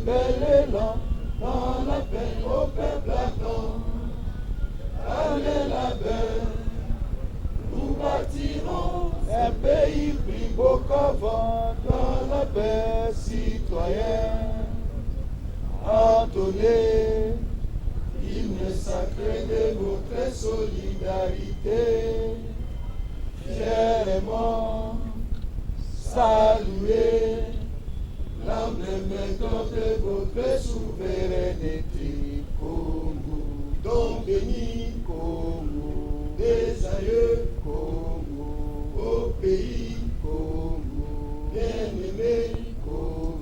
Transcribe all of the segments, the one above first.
bel élan dans la paix au peuple attend. Allez la paix, nous bâtirons un pays plus beau qu'avant dans la paix citoyenne. Entonnez l'hymne sacré de votre solidarité. Fièrement saluer l'emblème de votre souveraineté. Congo, don béni, Congo, des aïeux, Congo, au pays, Congo, bien-aimé, Congo.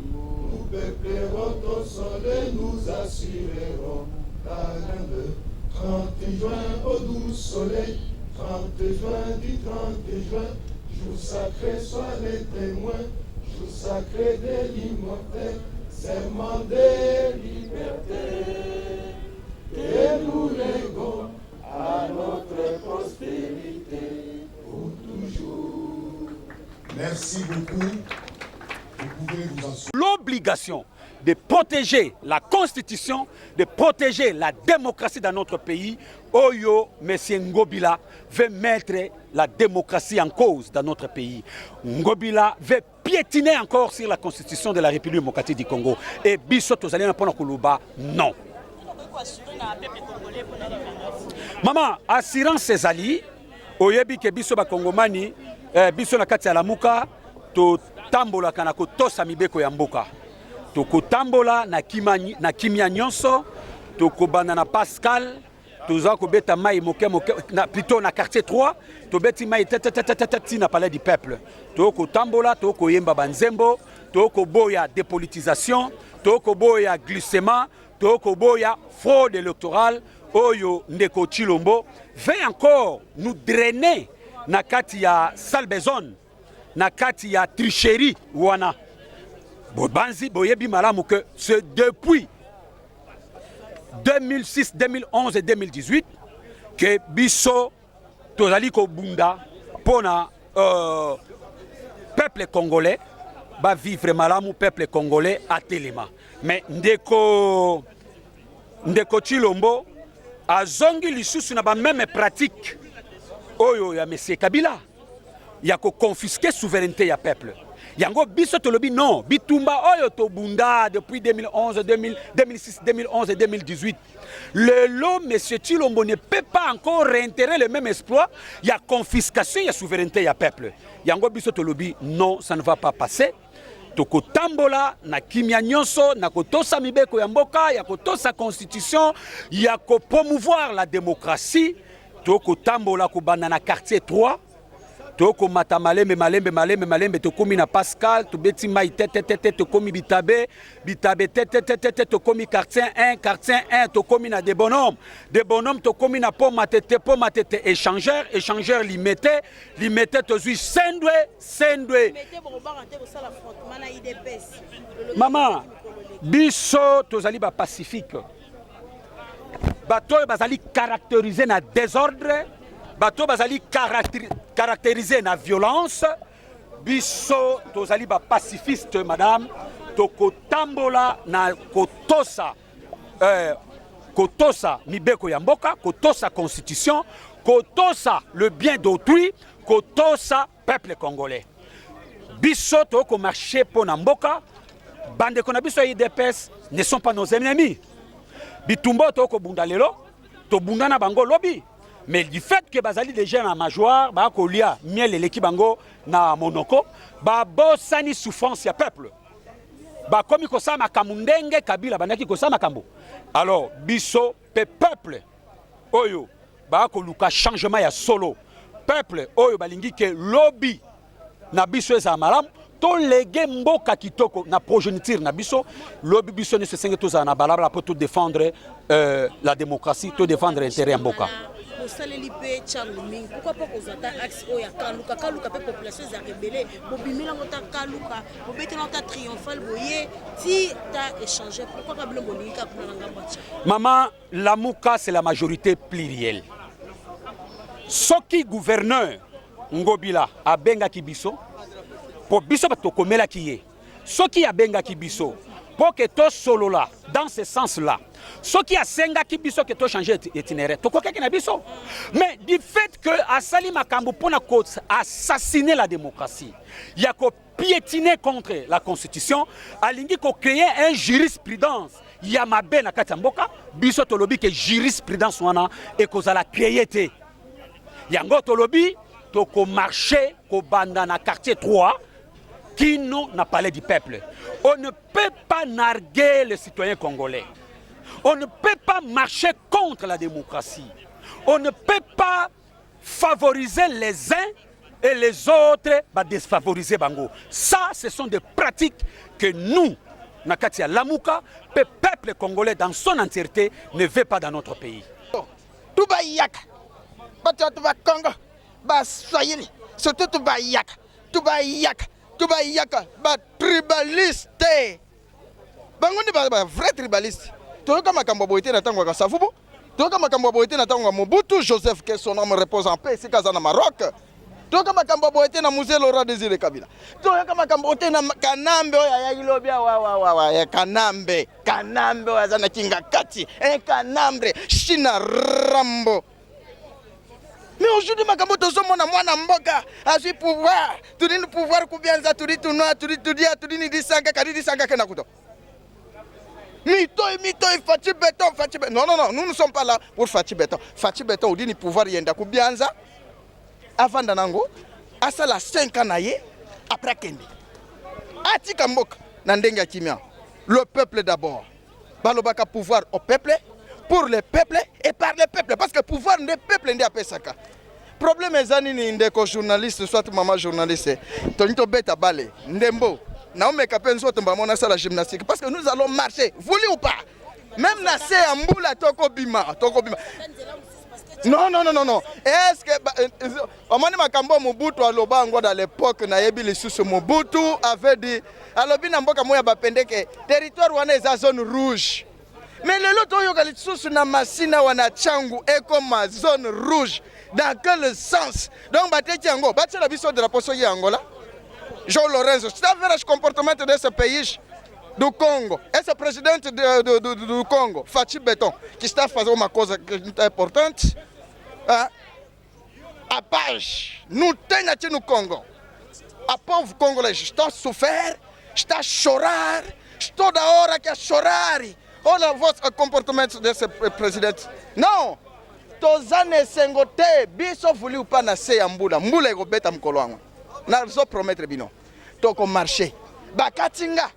Nous peuplerons ton sol et nous assurerons ta grandeur. 30 juin au doux soleil, 30 juin du 30 juin, jour sacré soit les témoins, jour sacré de l'immortel, serment de liberté. Et nous léguons à notre postérité pour toujours. Merci beaucoup. Vous pouvez vous assurer. L'obligation de protéger la constitution, de protéger la démocratie dans notre pays. Oyo, M. Ngobila veut mettre la démocratie en cause dans notre pays. Ngobila veut piétiner encore sur la constitution de la République démocratique du Congo. Et biso tozali pour Kuluba, non. Maman, assurance ses alliés, oyebi ke biso ba Kongomani, biso na kati ya lamuka, to tambola kanako tosa mibeko ya mboka. Tokotambola na kimia nyonso, tokobana na Pascal, toza kobeta mai moke plutôt na quartier 3, tobeti mai tete na palais du peuple. Tokotambola, tokoyemba banzembo, tokoboya dépolitisation, tokoboya glissement, tokoboya fraude électorale. Oyo Ndeko Chilombo veut encore nous drainer na kati ya salbezone, na kati ya tricherie wana. Bobanzi boyebi malamu que c'est depuis 2006, 2011 et 2018 que biso tozali ko bunda pona peuple congolais va vivre malamu, peuple congolais à Telema. Mais Ndeko Chilombo a zongi lisusu na ba même pratique oyo ya monsieur Kabila ya ko confisquer souveraineté ya peuple. Yango biso tolobi non, bitumba oyo to bunda depuis 2011, 2006, 2011 et 2018. Le lot, M. Chilombo ne peut pas encore réitérer le même exploit. Il y a confiscation, il y a souveraineté, il y a peuple. Yango biso tolobi non, ça ne va pas passer. Toko tambola na kimia nyonso na kotosa mibeko ya mboka ya kotosa constitution ya ko promouvoir la démocratie. Toko tambola ko bana na quartier 3. Toko mata malembe tokomi na Pascal to beti mai tete tokomi bitabe tete tokomi quartier 1 tokomi na des bonhommes tokomi na po matete échangeur limité tozui sendwe maman biso tozali ba pacifique bato bazali caractérisé na désordre. Bato bazali caractérisé na violence. Biso tozali ba pacifiste madame. Toko tambola na kotosa mibeko ya mboka, kotosa constitution, kotosa le bien d'autrui, kotosa peuple congolais. Biso toko marcher pour na mboka. Bande kona biso IDPS ne sont pas nos ennemis. Bitumbo toko bundalelo, to bundana bango lobby. Mais du fait que bazali des gens en majoire, ba kolia miel et l'équipe bango na monoko, ba bosani souffrance ya peuple. Ba komi kosama kamundenge kabila banaki kosama kambo. Alors biso peuple oyo ba ko luka changement ya solo. Peuple oyo balingi ke lobby na biso eza malam to lege mboka kitoko na progéniture na biso lobby biso ne se senge toza na balabala pour tout défendre la démocratie, tout défendre l'intérêt en mboka. Pourquoi pas qu'on attend axe oya kaluka pe population za rebelle bobimela ngota kaluka bobetela ngota triomphal boye ti ta échanger pourquoi pas blo bolinga kuna ngamba cha maman lamuka c'est la majorité plurielle soki gouverneur Ngobila abenga kibiso po biso bato komela kiye soki abenga kibiso pour que to solo là dans ce sens là ce qui a senga qui biso que to changer itinéraire to kokaki na biso mais du fait que asali makambo pona ko assassiner la démocratie il y a ko piétiner contre la constitution alingi ko créer un jurisprudence ya mabe na kati ya mboka biso tolobi que jurisprudence wana et kozala créer te yango tolobi to ko marcher ko banda na quartier 3 qui n'a parlé du peuple. On ne peut pas narguer les citoyens congolais. On ne peut pas marcher contre la démocratie. On ne peut pas favoriser les uns et les autres défavoriser Bango. Ça, ce sont des pratiques que nous, Nakatia Lamouka, le peuple congolais dans son entièreté, ne veut pas dans notre pays. Tout va yak, tout va Congo, Swahili, surtout tout va yak, tout va yak. Tuba yaka ba tribaliste bangondi ba vrai tribaliste toyoka makambo boité na tango ka savubu toyoka makambo boité na tango Mobutu Joseph que son âme repose en paix c'est kaza na Maroc toyoka makambo boité na Musée Laurent Désiré Kabila toyoka makambo boité na Kanambe ya ilobia wa ya Kanambe oya zana kinga kati Kanambe China Rambo. Mais aujourd'hui, makambo tozo mona mwana mboka azui pouvoir, tu dis pouvoir kubianza, tu dis tout noir, tu dis ni disanga kana kuto. Mito Fati Beton. Non, nous ne sommes pas là pour Fati Beton. Fati Beton, on dit ni pouvoir yenda kubianza avant danango, asala 5 ans naye après kendi. Atika mboka nandenga kimia. Le peuple d'abord. Balobaka pouvoir au peuple. Pour le peuple et par le peuple. Parce que le pouvoir des peuples n'est pas ça. Le problème est que les journalistes, soit maman journaliste, Tonito Beta Balé, Ndembo, Naomi Kapenzo, Tombamona la gymnastique. Parce que nous allons marcher, voulez ou pas. Même Nassé Amboula, Toko Bima. Non. Est-ce que. Omani Makambo Mobutu à Lobango dans l'époque, Nayebi les sous Mobutu avait dit. Alors, Binamboka Moya Bapendeke, territoire où on est à zone rouge. Mais le lot où na masina wana changu est comme ma zone rouge. Dans quel sens? Donc, Batekiango, Batia la biso de la poso Angola. Jean Lorenzo, c'est un vrai comportement de ce pays du Congo. Et ce président du Congo, Fati Beton, qui está fazendo uma coisa importante. A paz, não tem aqui no Congo. A povo congolês está a sofrer, está a chorar, está da hora que a chorar. Olha o vosso comportamento desse presidente. Não! Tozane sengote, biso voulu pas nascer en mbula. Mbula ego beta mkolo wangu. Na zo promettre bino. Toko marché. Bakatinga.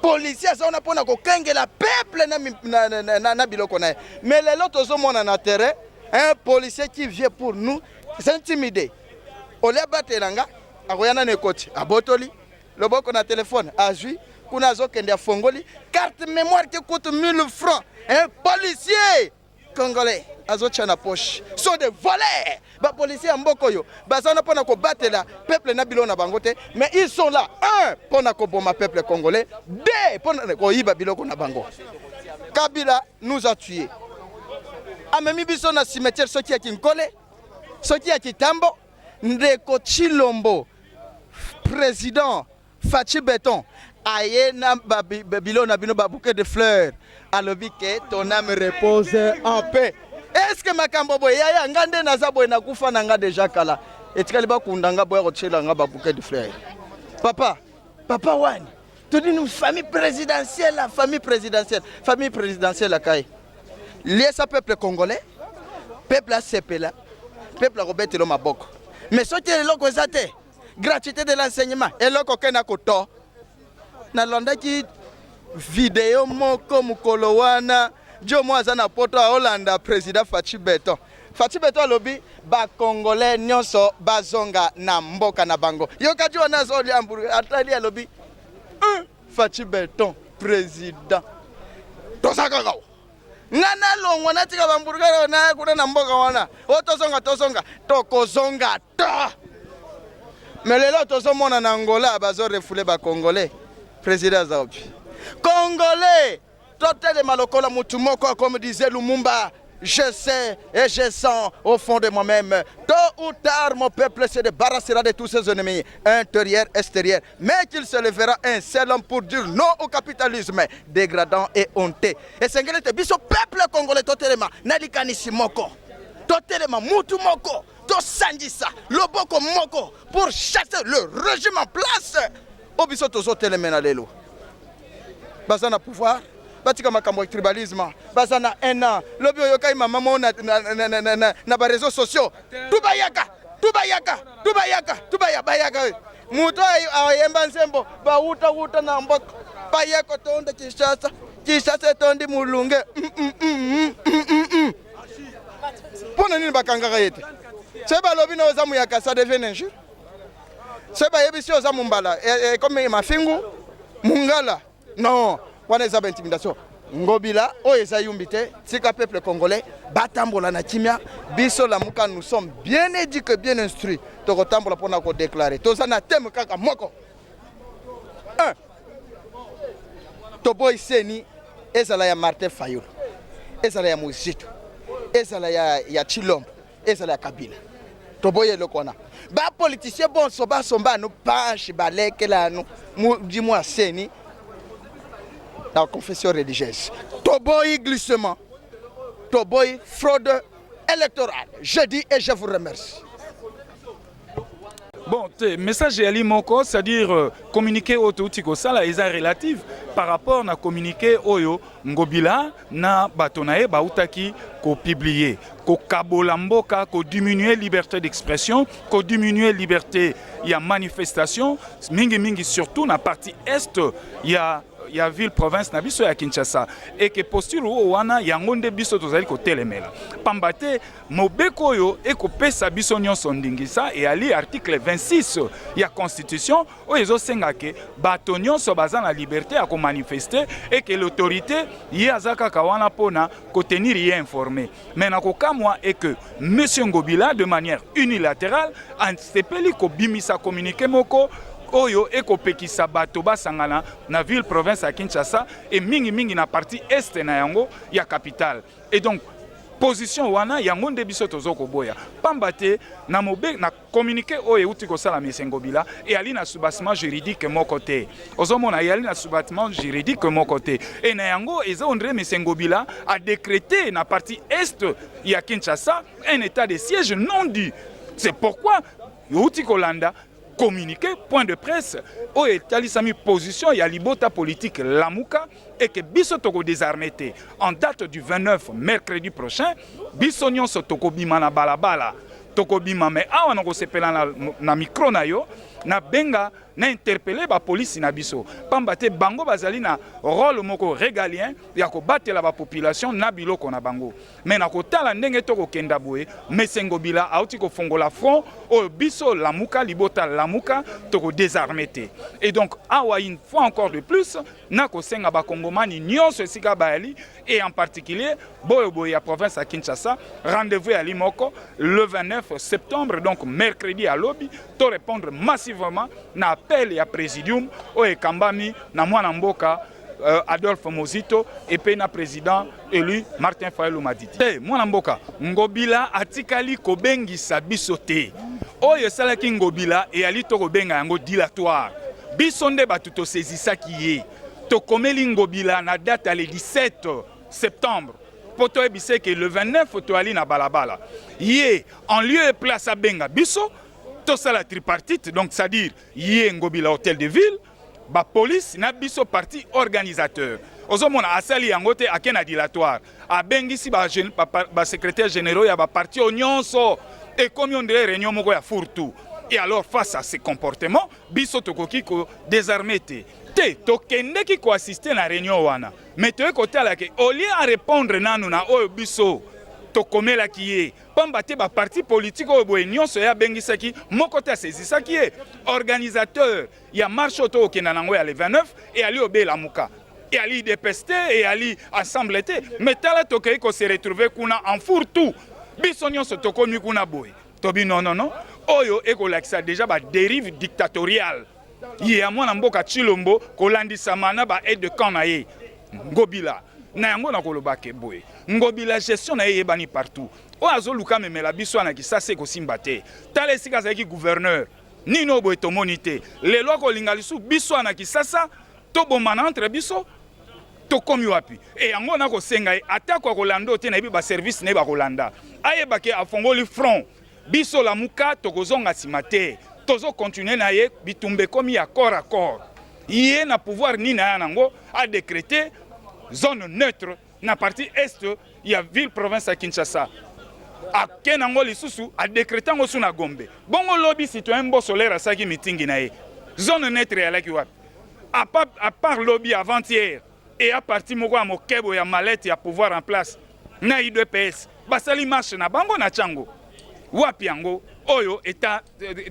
Policiers ça on a pona ko kengela peuple na biloko na. Mais les autres zo mona na terrain, un policier qui vient pour nous s'intimider. Ole batelanga, akoyana nekoti, abotoli, loboko na téléphone, azui. Kuna zokende fongoli carte mémoire qui coûte 1000 francs. Un policier congolais azocha na poche sont des voleurs. Ba policier mboko yo bazana pona ko batela peuple na bilona bangote mais ils sont là un pona ko boma peuple congolais deux pona ko yiba biloko na bango. Kabila nous a tués. Amemi biso na cimetière soki ya Kinkole, soki ya Kitambo, Ndeko Chilombo, président Fati Beton. Aïe na bilona bino ba bouquet de fleurs. Alobi que ton âme repose en paix. Est-ce que makambo boy ya ngande na zabo na kufa na nga déjà kala. Etikali ba kundanga boy rochela nga ba bouquet de fleurs. Papa wani. Tu dis une famille présidentielle, famille présidentielle akai. Lié sa peuple congolais, peuple ACP là, peuple Robert Lo Maboko. Mais ce qui est loko ezate, gratuité de l'enseignement et loko kena koto. Nalandaki vidéo moko mukolo wana jo mwaza na poto a Hollanda président Fati Beton lobi ba congolais nyonso bazonga na mboka na bango yokaji wana zo li hamburger atali lobi Fati Beton président tosaka kawo ngana longo na tika hamburger na kuna na mboka wana otozonga tokozonga ta melelo tozomona na Angola bazo refoule ba congolais président Zaobi. Congolais, totel de malokola mutumoko comme disait Lumumba. je sais et je sens au fond de moi-même, tôt ou tard, mon peuple se débarrassera de tous ses ennemis, intérieurs, extérieurs, mais qu'il se lèvera un seul homme pour dire non au capitalisme dégradant et honteux. Et c'est que biso peuple congolais totalement, nalikanisi moko, totalement mutu moko, to sanjisa, loboko moko, pour chasser le régime en place. Obiso tozo telemena lelo. Bazana pouvoir. Batika makambo tribalisme bazana 1 an lobi oyokai mama mona na ba réseaux sociaux tubayaka muto ayemba nsembo ba uta na mboko bayeko tonde Kinshasa tondi mulunge pona nini bakangaka yete seba lobi na ozamu yaka ça devient injure seba yebisi ozamu mbala comme mafingu mungala non wana eza intimidation ngobila oyo eza yumbi te tika peuple congolais batambola na kimia biso lamuka nous sommes bien éduqués bien instruits tokotambola mpona kodéclarer toza na teme kaka moko 1 toboyi seni ezala ya Martin Fayulu ezala ya Muzito ezala ya Chilombo ezala ya Kabila toboyi eloko wana bapoliticien bonso basomba anu panshi balekela anu dis-moi seni la confession religieuse. Toboy glissement, Toboy fraude électorale. Je dis et je vous remercie. Bon, message Ali Moko, c'est-à-dire communiquer au Toutiko Sala est relatif par rapport à communiquer Oyo Ngobila na Batonae Bautaki ko publier, ko kabolamboka, ko diminuer liberté d'expression, ko diminuer liberté y a manifestation, mingi surtout na partie est il y a ville province na biso ya Kinshasa et que posture wana yangonde biso tozali ko telemela pambate mobeko yo e ko pesa biso nyonso ndingisa et ali article 26 ya constitution o ezo senga ke bato nyonso baza na liberté à ko manifester et que l'autorité y azaka kawana pona ko tenir y informé mais na ko kamwa et que monsieur Ngobila de manière unilatérale en sepeli ko bimisa communiqué moko oyo ekopekisa bato basangana na ville province à Kinshasa et mingi na partie est na yango ya capitale et donc position wana yango nde biso tozoko boya pambate na mobe na communiqué oyo uti ko sala Ngobila et ali na soubassement juridique mon côté ozomona yali na soubassement juridique mon côté et na yango eza ondre Ngobila a décrété na partie est ya Kinshasa un état de siège non dit. C'est pourquoi uti kolanda communiqué, point de presse, où est alisami position, il y a libota politique Lamuka et que biso toko désarmé en date du 29 mercredi prochain, bisonyon so toko bima na balabala, toko bima mais awa nako sepela na micro na yo, na benga na interpellé ba police na biso. Pambate bango bazali na rôle moko régalien ya ko batela ba population na biloko na bango. Mais na ko tala ndenge toko kenda boye, Ngobila auti ko fongola front o biso Lamuka libota Lamuka toko désarmé. Et donc awa une fois encore de plus na ko senga ba kongomani nyonso esika baali et en particulier boye ya province à Kinshasa, rendez-vous à Limoko le 29 septembre donc mercredi à lobby to répondre massivement na appel ya présidium o ekambami na mwana mboka Adolphe Mozito et puis na président élu Martin Fayulu Madidi. Mwana mboka Ngobila atikali kobengisa biso te. Oyo salaki Ngobila et ali to kobenga yango dilatoire. Biso nde batuto saisisaki ye. To komeli Ngobila na date le 17 septembre. Poto ebise que le 29 to ali na balabala. Ye en lieu et place à benga biso tout ça la tripartite, donc c'est-à-dire yé Ngobila hôtel de ville, ba police na biso parti organisateur. Ozomona asali yangote akena dilatoire. A bengisi ba secrétaire généraux ya ba parti onyonso et comme on dirait réunion moko ya fourtou. Et alors face à ces comportements, biso tokoki ko désarmé te. To kende ki ko assister na réunion wana. Mais to ko tala ke au lieu à répondre nanu na oyo biso to komela kiye pambate ba parti politique o boye nyonso ya bengisaki moko ta saisisaki ye organisateur ya marche auto okenda nango ya le 29 et ali obe Lamuka et ali dépesté et ali ensemble te mais tala to kei ko se retrouver kuna en fourre-tout biso nyonso to komi kuna boye tobi non oyo ekolakisa déjà ba dérive dictatoriale ye ya mwana mboka Chilombo kolandisa mana ba aide de camp na ye Ngobila na yango na koloba ke boye ngobila gestion na ye bani partout o azoluka memela biso ana kisasa kosimba te tala esika azalaki gouverneur nino boye tomoni te lelo akolinga lisu biso ana kisasa tobomana entre biso tokomi wapi e yango na kosenga ye atako akolanda te na yebi baservice na ye bakolanda ayebake afongoli front biso lamuka tokozonga nsima te tozokontinue na ye bitumba ekomi ya corps à corps ye na pouvoir nini aya nango adécrété zone neutre na partie est ya ville province ya Kinshasa ake nango lisusu adécrété yango su na Gombe bongo lobi citoyen Mbosolaire asaki mitingi na ye zone neutre yalaki wapi à part lobby avant-hier et à partir moko ya mokebo ya malette ya pouvoir en place na IDPS basali marche na bango na chango wapi yango oyo eta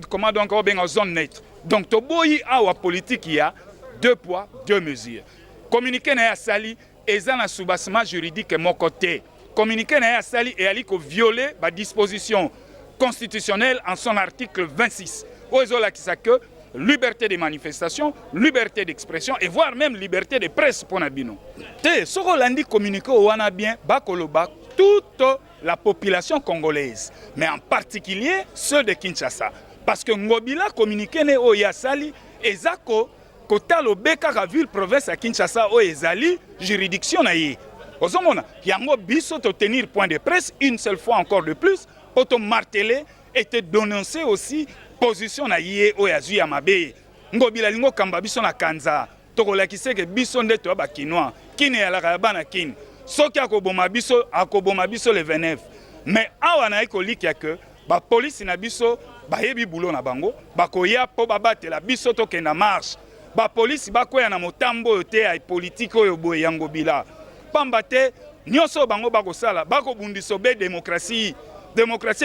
comment donc obenga zone neutre donc toboyi awa politique ya 2 poids 2 mesures communiqué na ya sali eza na soubassement juridique moko te communiqué na ya sali et ali ko violer ba disposition constitutionnelle en son article 26 oyo la ki sa que liberté de manifestation, liberté d'expression et voire même liberté de presse pour Nabino. Te soko landi communiqué au wana bien bakoloba toute la population congolaise, mais en particulier ceux de Kinshasa, parce que ngobila communiqué ne o yasali ezako kota lobeka ka ville province à Kinshasa o ezali juridiction na ye. Ozomona yango biso to tenir point de presse une seule fois encore de plus pour te marteler et te dénoncer aussi position na ye o yazu ya mabe ngobila lingo kamba biso na kanza tokolakise ke biso nde to ba kinwa kini ya la bana kini soki akoboma biso le 29 mais awa na ekoliki ya ke ba police na biso ba yebi bulo na bango bakoya po babatela biso to kenda marche ba police bakoya na motambo yo te ya politique oyo boye yango bila pamba te nyonso bango bakosala bakobundiso be démocratie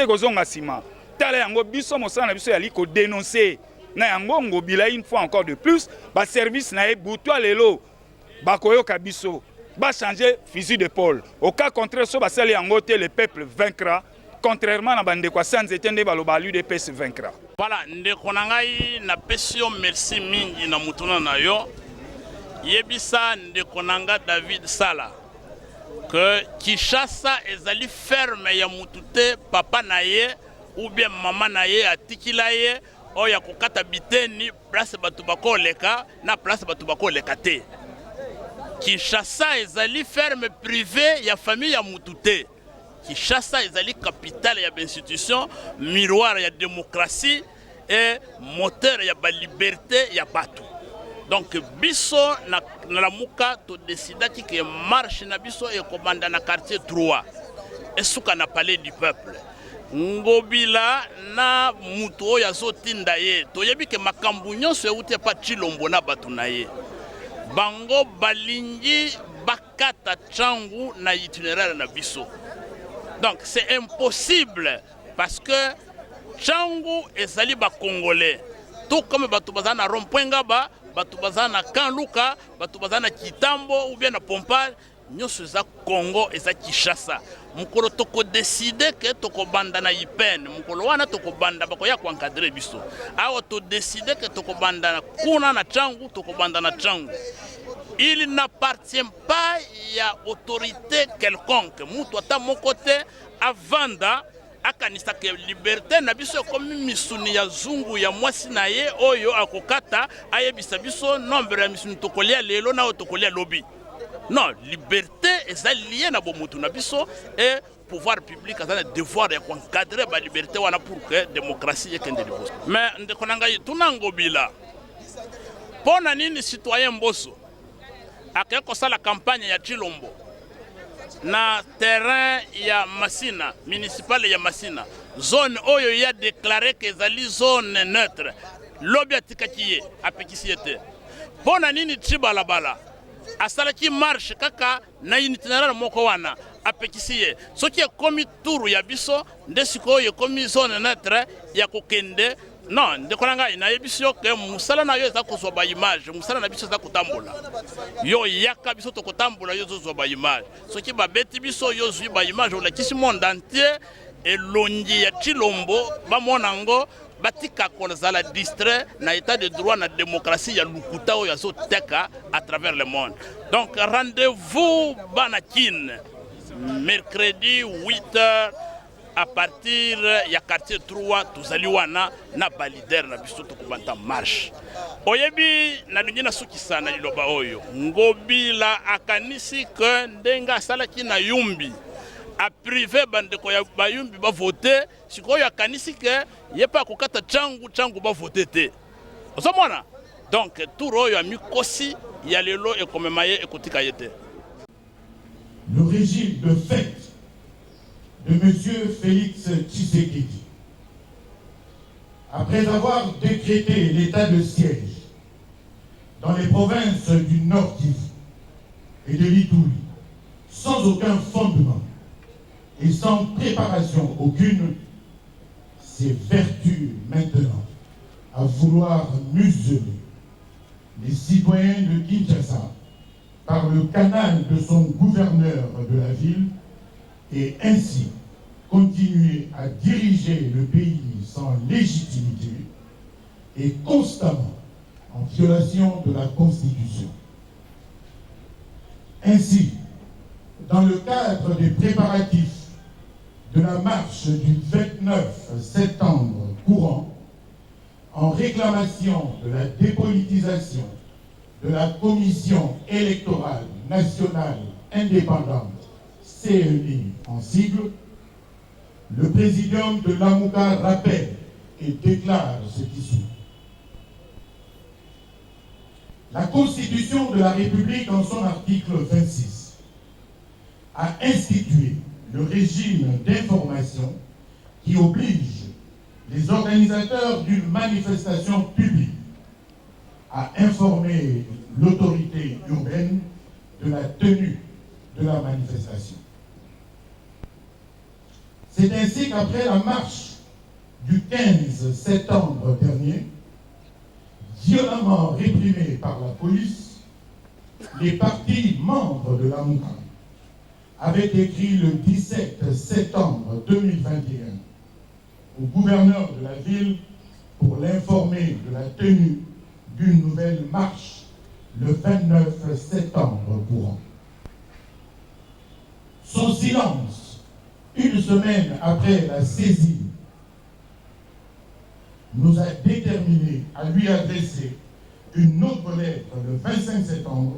ekozonga sima tala yango biso mosala na biso yali ko dénoncer na yango ngobila une fois encore de plus ba service na ebutwa lelo bakoyoka biso ba changer fusil d'épaule au cas contraire so basali yango te le peuple vaincra contrairement na bande kwa sans etende baloba l'UDPS vaincra. Voilà ndeko na ngai na pesio merci mingi na mutuna na yo yebisa ndeko na nga David Sala que Kinshasa ezali ferme ya mutute papa na ye ou bien maman na ye atikila ye o ya kokata biteni place batu bakoleka na place batu bakoleka te. Kinshasa ezali ferme privée ya famille ya mutute. Kinshasa ezali capitale ya institution miroir ya démocratie et moteur ya ba liberté ya batu. Donc biso na la muka to décidaki que marche na biso et commanda na quartier 3 et suka na palais du peuple. Ngobila na mutu oyo azotinda ye toyebi ke makambu nyonso euti pa Chilombo na batu na ye bango balingi bakata changu na itinéraire na biso. Donc c'est impossible parce que changu ezali ba congolais tout comme batu bazana rond-point ngaba batu bazana Kanluka batu bazana Kitambo ou bien na Pompage nyonso za Congo eza Kinshasa. Mukolo toko décider que toko banda na IPN mukolo wana toko banda bakoya ko encadrer biso awo to décider que toko banda na kuna na changu toko banda na changu. Il n'appartient pas à autorité quelconque mutu ata mokote avanda akanisa ke liberté na biso comme misuni ya zungu ya mwasi na ye oyo akokata ayebisa biso nombre ya misuni tokolia lelo na tokolia lobi. Non, liberté est liée à bomutu na biso et pouvoir public a un devoir de encadrer la liberté wana pour que la démocratie ait kende liboso. Mais ndeko nanga tunangobila. Pona nini citoyen Mboso akeko sala campagne ya Chilombo na terrain ya Masina, municipal ya Masina. Zone oyo ya déclaré que zali zone neutre. Lobi atikakiye apekisiyete. Pona nini Chibalabala asalaki marche kaka na itinéraire moko wana apekisiye soki ekomi turu ya biso nde sikoyo ekomi zone neutre ya kokende non ndeko na ngai nayebi yo ke musala na yo eza kozwa ba image musala na biso eza kotambola yo yaka biso tokotambola yo zozwa ba image soki babeti biso yo zwi ba image olakisi monde entier elongi ya Chilombo bamona ngo batika kozala distrait na état de droit na démocratie ya lukuta oyo azoteka à travers le monde. Donc rendez-vous banakin mercredi 8h à partir ya quartier 3 tozali wana na balider na biso tokobanta marche. Oyebi na lingina sukisa na liloba oyo Ngobila akanisi ke ndenga asalaki na Yumbi a privé bandeko ya bayumbi ba voter sikoyo akanisi ke yepa kokata changu ba voter te osomona. Donc tout oyo amikosi ya lelo ekomemaye ekotika yete. Le régime de fait de M. Félix Tshisekedi, après avoir décrété l'état de siège dans les provinces du Nord Kivu et de l'Ituri, sans aucun fondement et sans préparation aucune, s'évertue maintenant à vouloir museler les citoyens de Kinshasa par le canal de son gouverneur de la ville et ainsi continuer à diriger le pays sans légitimité et constamment en violation de la Constitution. Ainsi, dans le cadre des préparatifs de la marche du 29 septembre courant, en réclamation de la dépolitisation de la Commission électorale nationale indépendante, CEI en sigle, le présidium de l'AMUCA rappelle et déclare ce qui suit. La Constitution de la République, en son article 26, a institué le régime d'information qui oblige les organisateurs d'une manifestation publique à informer l'autorité urbaine de la tenue de la manifestation. C'est ainsi qu'après la marche du 15 septembre dernier, violemment réprimée par la police, les partis membres de l'AMUCA avaient écrit le 17 septembre 2021 au gouverneur de la ville pour l'informer de la tenue d'une nouvelle marche le 29 septembre courant. Son silence, une semaine après la saisie, nous a déterminés à lui adresser une autre lettre le 25 septembre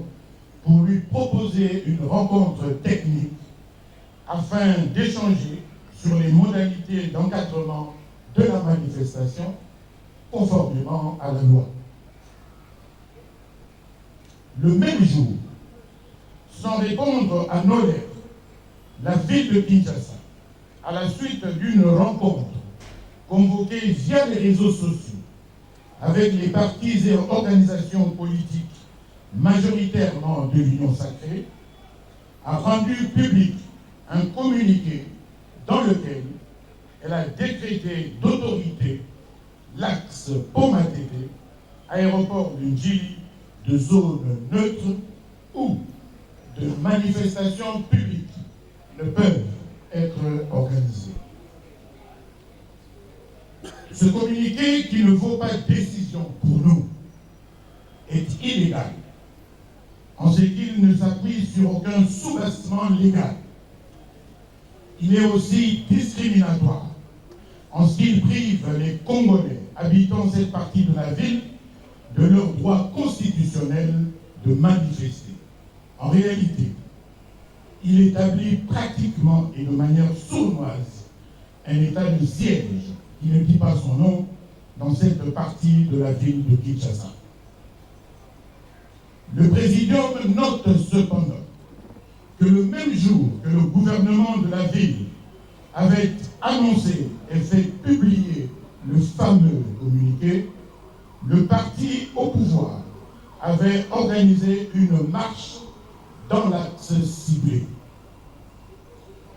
pour lui proposer une rencontre technique afin d'échanger sur les modalités d'encadrement de la manifestation conformément à la loi. Le même jour, sans répondre à nos lettres, la ville de Kinshasa, à la suite d'une rencontre convoquée via les réseaux sociaux avec les partis et organisations politiques majoritairement de l'Union sacrée, a rendu public un communiqué dans lequel elle a décrété d'autorité l'axe Pont-Matete, aéroport de Njili, de zone neutre où de manifestations publiques ne peuvent être organisées. Ce communiqué, qui ne vaut pas décision pour nous, est illégal, en ce qu'il ne s'appuie sur aucun soubassement légal. Il est aussi discriminatoire, en ce qu'il prive les Congolais habitant cette partie de la ville de leur droit constitutionnel de manifester. En réalité, il établit pratiquement et de manière sournoise un état de siège qui ne dit pas son nom dans cette partie de la ville de Kinshasa. Le présidium note cependant que le même jour que le gouvernement de la ville avait annoncé et fait publier le fameux communiqué, le parti au pouvoir avait organisé une marche dans l'axe ciblé.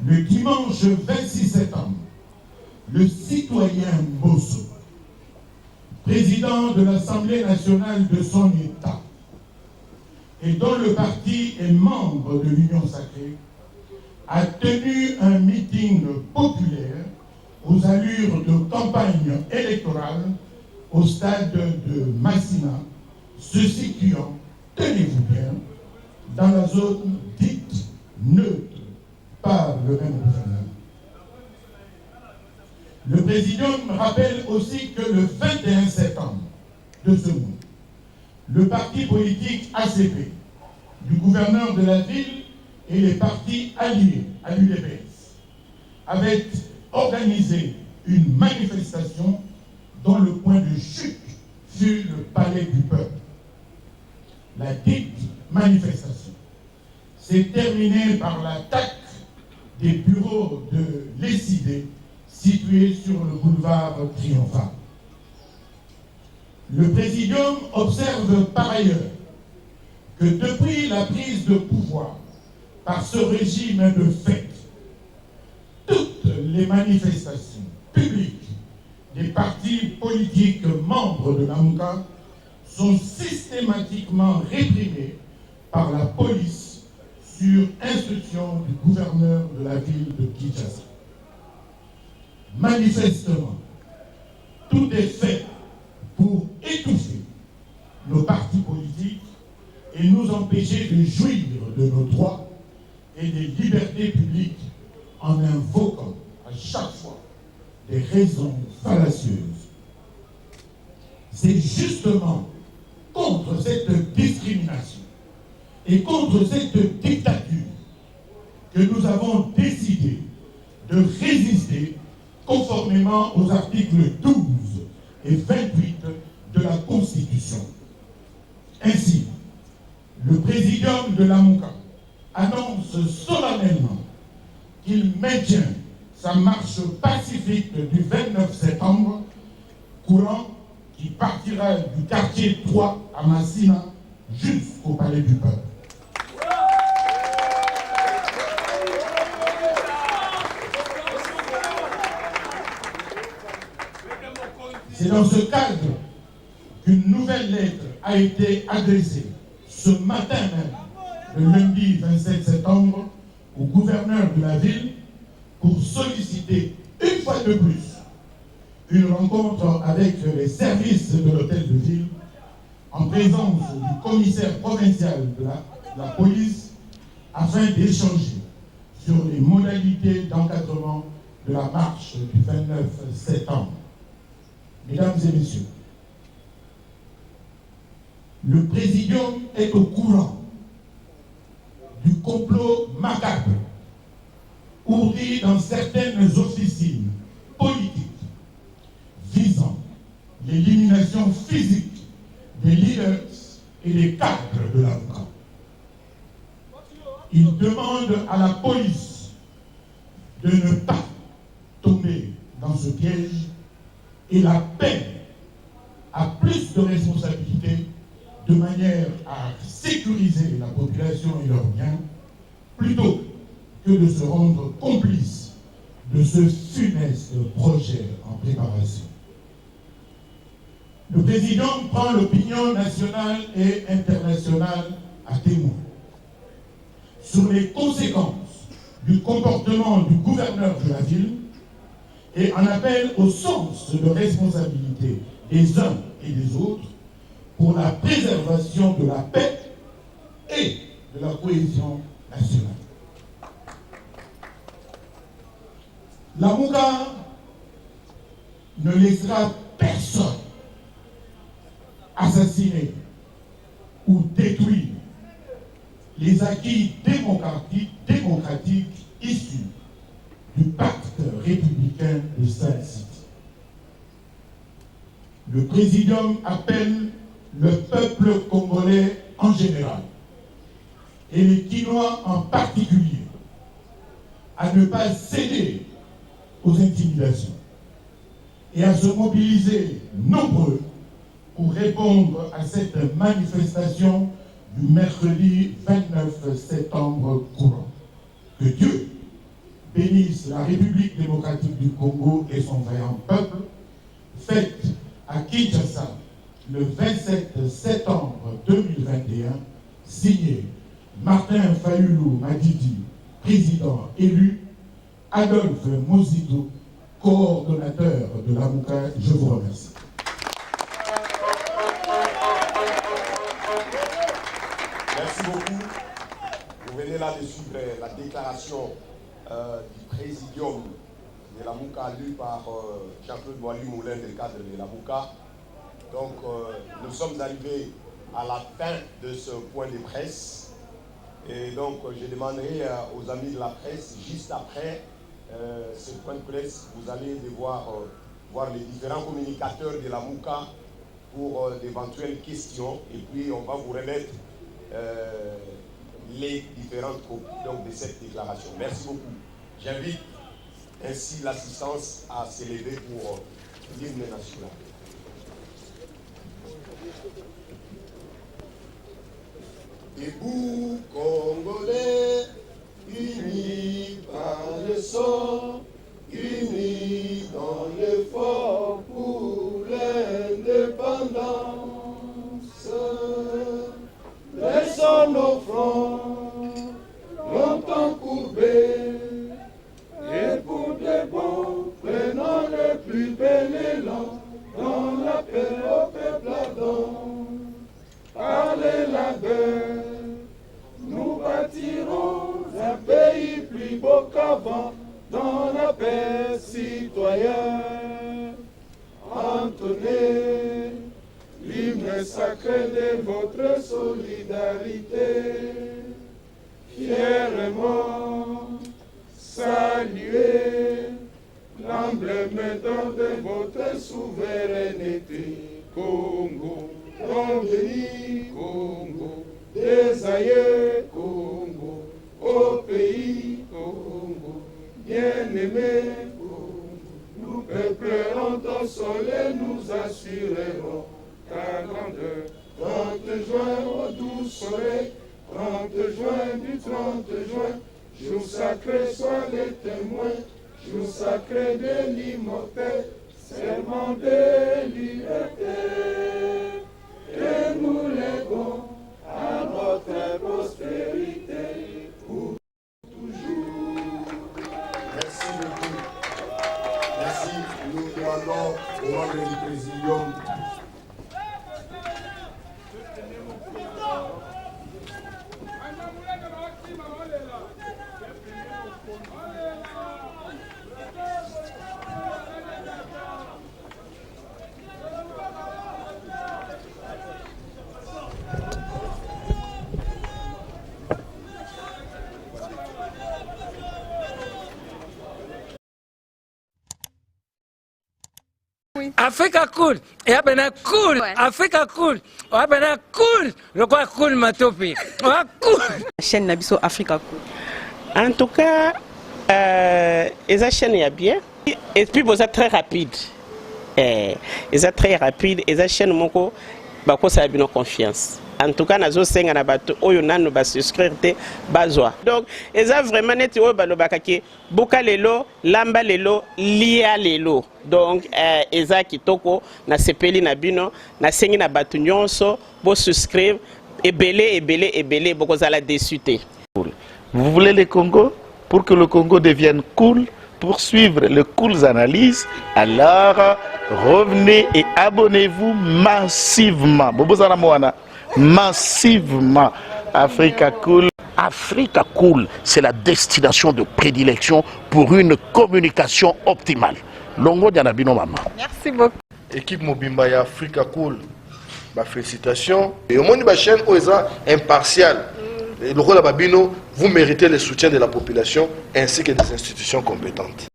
Le dimanche 26 septembre, le citoyen Bosso, président de l'Assemblée nationale de son État, et dont le parti est membre de l'Union sacrée, a tenu un meeting populaire aux allures de campagne électorale au stade de Massina, se situant, tenez-vous bien, dans la zone dite neutre par le même gouverneur. Le président me rappelle aussi que le 21 septembre de ce mois, le parti politique ACP du gouverneur de la ville et les partis alliés à l'UDPS avaient organisé une manifestation dont le point de chute fut le palais du peuple. La dite manifestation s'est terminée par l'attaque des bureaux de l'ECID situés sur le boulevard Triomphal. Le présidium observe par ailleurs que depuis la prise de pouvoir par ce régime de fait, toutes les manifestations publiques des partis politiques membres de l'AMUCA sont systématiquement réprimées par la police sur instruction du gouverneur de la ville de Kinshasa. Manifestement, tout est fait pour étouffer nos partis politiques et nous empêcher de jouir de nos droits et des libertés publiques en invoquant à chaque fois des raisons fallacieuses. C'est justement contre cette discrimination et contre cette dictature que nous avons décidé de résister conformément aux articles 12 et 28 de la Constitution. Ainsi, le présidium de l'AMUCA annonce solennellement qu'il maintient sa marche pacifique du 29 septembre, courant qui partira du quartier 3 à Massina jusqu'au palais du peuple. C'est dans ce cadre qu'une nouvelle lettre a été adressée ce matin même, le lundi 27 septembre, au gouverneur de la ville pour solliciter une fois de plus une rencontre avec les services de l'hôtel de ville en présence du commissaire provincial de la police afin d'échanger sur les modalités d'encadrement de la marche du 29 septembre. Mesdames et messieurs, le présidium est au courant du complot macabre ourdi dans certaines officines politiques visant l'élimination physique des leaders et des cadres de l'AMUCA. Il demande à la police de ne pas tomber dans ce piège et la peine a plus de responsabilités de manière à sécuriser la population et leurs biens plutôt que de se rendre complice de ce funeste projet en préparation. Le président prend l'opinion nationale et internationale à témoin sur les conséquences du comportement du gouverneur de la ville et en appelle au sens de responsabilité des uns et des autres pour la préservation de la paix et de la cohésion nationale. L'AMUCA ne laissera personne assassiner ou détruire les acquis démocratiques issus du pacte républicain de Sun City. Le présidium appelle le peuple congolais en général et les Kinois en particulier à ne pas céder aux intimidations et à se mobiliser nombreux pour répondre à cette manifestation du mercredi 29 septembre courant. Que Dieu bénisse la République démocratique du Congo et son vaillant peuple, fête à Kinshasa le 27 septembre 2021, signé Martin Fayulu Madidi, président élu, Adolphe Mozito, coordonnateur de Lamuka, je vous remercie. Merci beaucoup. Vous venez là de suivre la déclaration du présidium de Lamuka lue par Jean-Claude Boilly-Moulin dans le cadre de Lamuka. Donc nous sommes arrivés à la fin de ce point de presse. Et donc je demanderai aux amis de la presse, juste après ce point de presse, vous allez devoir voir les différents communicateurs de Lamuka pour d'éventuelles questions. Et puis on va vous remettre les différentes copies donc, de cette déclaration. Merci beaucoup. J'invite ainsi l'assistance à s'élever pour l'hymne national. Debout Congolais, unis par le sang, unis dans l'effort pour l'indépendance. Laissons nos fronts longtemps courbés, et pour de bon, prenons le plus bel élan dans la paix au peuple ardent. Par les labeurs, nous bâtirons un pays plus beau qu'avant, dans la paix citoyenne. Entonnez l'hymne sacré de votre solidarité, fièrement saluez l'emblème d'or de votre souveraineté, Congo. Béni Congo, des aïeux Congo, au pays Congo, bien-aimé Congo, nous peuplerons ton soleil, nous assurerons ta grandeur. 30 juin au doux soleil, 30 juin du 30 juin, jour sacré soit les témoins, jour sacré de l'immortel, serment de liberté. Et nous lèguons à notre postérité pour toujours. Merci beaucoup. Merci. Nous demandons aux membres du Présidium. Africa cool, et abena cool, ouais. Africa cool, abena cool, le quoi cool matopi, cool. Chaîne Nabiso Africa cool. En tout cas, les chaînes y a bien, et puis vous êtes très rapide, ils êtes très rapide, et les chaînes moko, bah quoi ça a bien confiance. En tout cas, nazo senga na bato oyo nanu ba souscrire te bazwa. Donc, eza vraiment neti oyo balobaka ke buka lelo, lamba lelo, lia lelo. Donc, eza kitoko na sepeli na bino, na sengi na bato nyonso bo souscrire ebele bokozala déçu te. Vous voulez le Congo? Pour que le Congo devienne cool, pour suivre les cool analyses, alors revenez et abonnez-vous massivement. Bobozala moana. Massivement. Africa Cool. Africa Cool, c'est la destination de prédilection pour une communication optimale. Longo Dianabino Mama. Merci beaucoup. Équipe Mobimba et Africa Cool, bah, félicitations. Et au monde de la chaîne, impartial. Et le rôle de Babino, vous méritez le soutien de la population ainsi que des institutions compétentes.